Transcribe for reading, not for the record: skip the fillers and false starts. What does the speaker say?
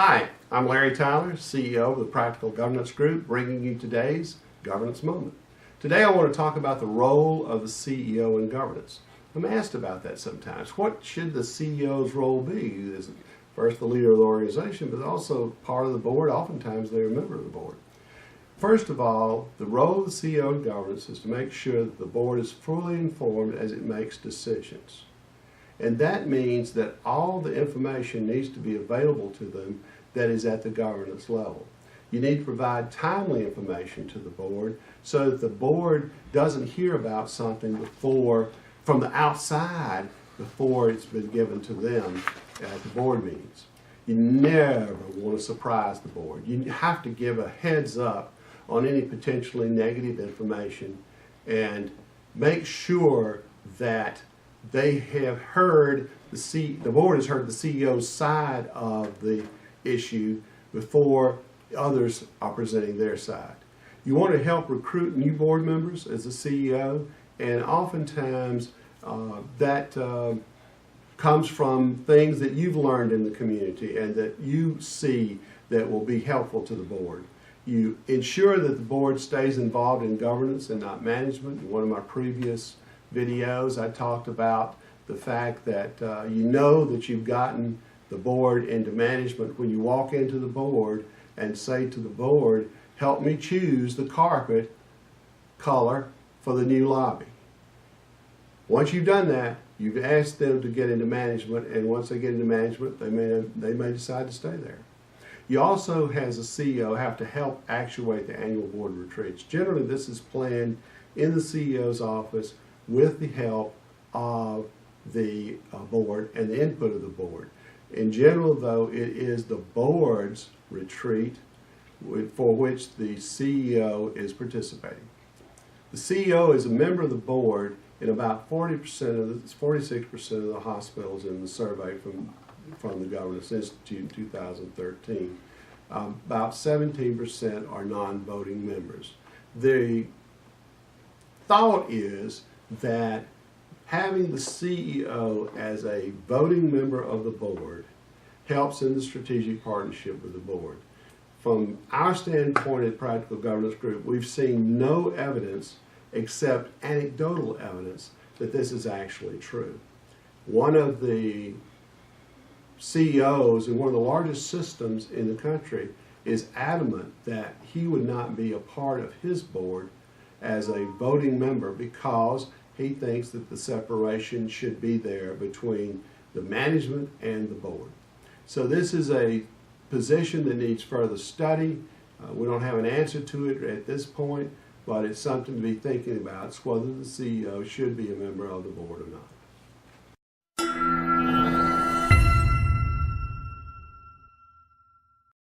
Hi, I'm Larry Tyler, CEO of the Practical Governance Group, bringing you today's Governance Moment. Today I want to talk about the role of the CEO in governance. I'm asked about that sometimes. What should the CEO's role be? As first the leader of the organization, but also part of the board. Oftentimes they're a member of the board. First of all, the role of the CEO in governance is to make sure that the board is fully informed as it makes decisions. And that means that all the information needs to be available to them that is at the governance level. You need to provide timely information to the board so that the board doesn't hear about something from the outside before it's been given to them at the board meetings. You never want to surprise the board. You have to give a heads up on any potentially negative information and make sure that they have heard the board has heard the CEO's side of the issue before others are presenting their side. You want to help recruit new board members as a CEO, and oftentimes that comes from things that you've learned in the community and that you see that will be helpful to the board. You ensure that the board stays involved in governance and not management. In one of my previous videos, I talked about the fact that you know that you've gotten the board into management when you walk into the board and say to the board, help me choose the carpet color for the new lobby. Once you've done that, you've asked them to get into management, and once they get into management, they may decide to stay there. You also, as a CEO, have to help actuate the annual board retreats. Generally, this is planned in the CEO's office with the help of the board and the input of the board. In general, though, it is the board's retreat for which the CEO is participating. The CEO is a member of the board in about 46% of the hospitals in the survey from the Governance Institute in 2013. About 17% are non-voting members. The thought is that having the CEO as a voting member of the board helps in the strategic partnership with the board. From our standpoint at Practical Governance Group, we've seen no evidence except anecdotal evidence that this is actually true. One of the CEOs in one of the largest systems in the country is adamant that he would not be a part of his board as a voting member because he thinks that the separation should be there between the management and the board. So this is a position that needs further study. We don't have an answer to it at this point, but it's something to be thinking about. It's whether the CEO should be a member of the board or not.